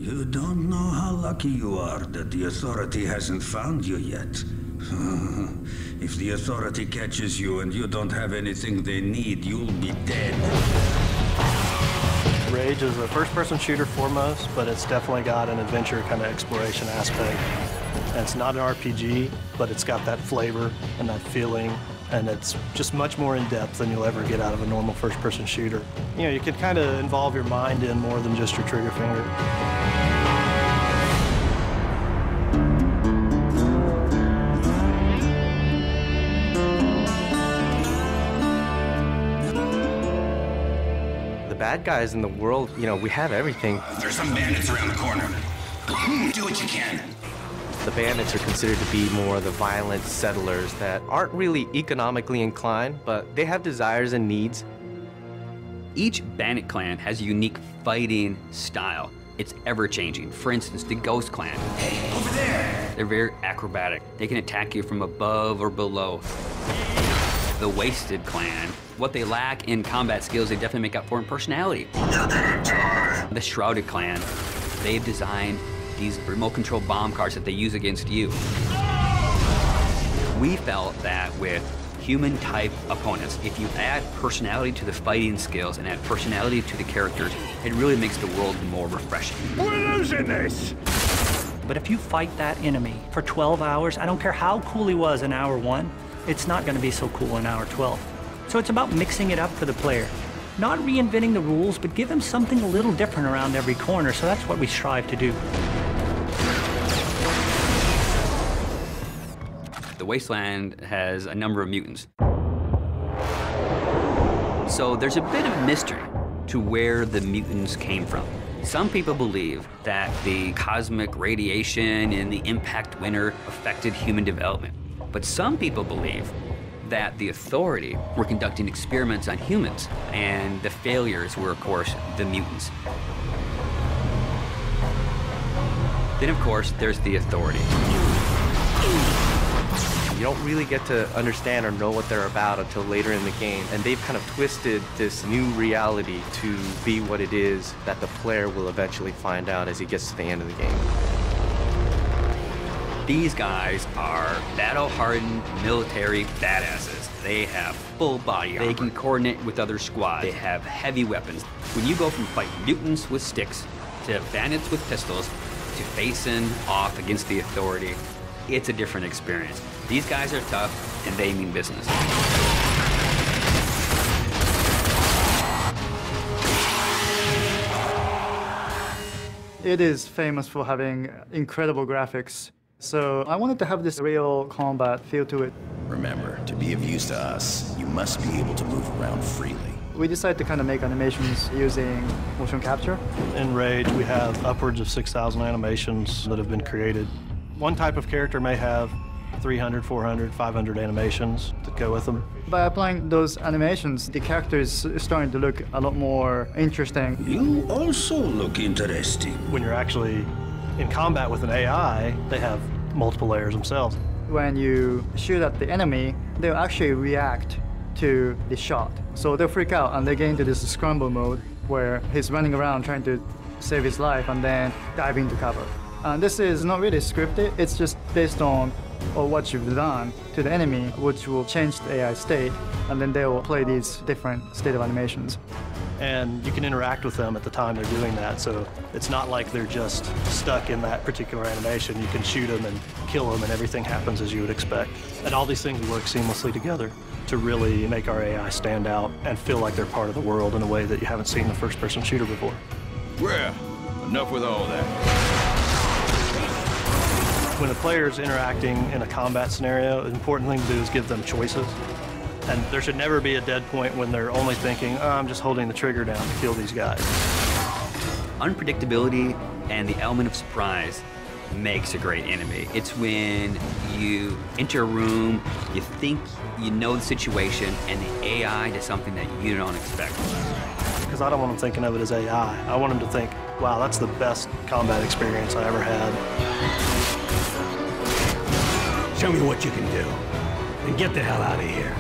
You don't know how lucky you are that the Authority hasn't found you yet. If the Authority catches you and you don't have anything they need, you'll be dead. Rage is a first-person shooter foremost, but it's definitely got an adventure kind of exploration aspect. And it's not an RPG, but it's got that flavor and that feeling, and it's just much more in-depth than you'll ever get out of a normal first-person shooter. You know, you can kind of involve your mind in more than just your trigger finger. The bad guys in the world, you know, we have everything. There's some bandits around the corner. Do what you can. The bandits are considered to be more the violent settlers that aren't really economically inclined, but they have desires and needs. Each bandit clan has a unique fighting style. It's ever-changing. For instance, the Ghost Clan. Hey, over there! They're very acrobatic. They can attack you from above or below. The Wasted Clan, what they lack in combat skills, they definitely make up for in personality. The Shrouded Clan, they've designed these remote-control bomb cars that they use against you. We felt that with human-type opponents, if you add personality to the fighting skills and add personality to the characters, it really makes the world more refreshing. We're losing this! But if you fight that enemy for 12 hours, I don't care how cool he was in hour 1, it's not going to be so cool in hour 12. So it's about mixing it up for the player. Not reinventing the rules, but give him something a little different around every corner, so that's what we strive to do. The Wasteland has a number of mutants. So there's a bit of mystery to where the mutants came from. Some people believe that the cosmic radiation and the impact winter affected human development. But some people believe that the Authority were conducting experiments on humans, and the failures were, of course, the mutants. Then, of course, there's the Authority. You don't really get to understand or know what they're about until later in the game, and they've kind of twisted this new reality to be what it is that the player will eventually find out as he gets to the end of the game. These guys are battle-hardened military badasses. They have full body armor. They can coordinate with other squads. They have heavy weapons. When you go from fighting mutants with sticks to bandits with pistols to facing off against the Authority, it's a different experience. These guys are tough, and they mean business. It is famous for having incredible graphics. So I wanted to have this real combat feel to it. Remember, to be of use to us, you must be able to move around freely. We decided to kind of make animations using motion capture. In Rage, we have upwards of 6,000 animations that have been created. One type of character may have 300, 400, 500 animations that go with them. By applying those animations, the character is starting to look a lot more interesting. You also look interesting. When you're actually in combat with an AI, they have multiple layers themselves. When you shoot at the enemy, they'll actually react to the shot. So they'll freak out and they get into this scramble mode where he's running around trying to save his life and then dive into cover. And this is not really scripted, it's just based on what you've done to the enemy, which will change the AI state, and then they will play these different state of animations. And you can interact with them at the time they're doing that, so it's not like they're just stuck in that particular animation. You can shoot them and kill them, and everything happens as you would expect. And all these things work seamlessly together to really make our AI stand out and feel like they're part of the world in a way that you haven't seen in a first-person shooter before. Well, enough with all that. When a player's interacting in a combat scenario, the important thing to do is give them choices. And there should never be a dead point when they're only thinking, oh, I'm just holding the trigger down to kill these guys. Unpredictability and the element of surprise makes a great enemy. It's when you enter a room, you think you know the situation, and the AI does something that you don't expect. Because I don't want them thinking of it as AI. I want them to think, wow, that's the best combat experience I ever had. Show me what you can do, and get the hell out of here.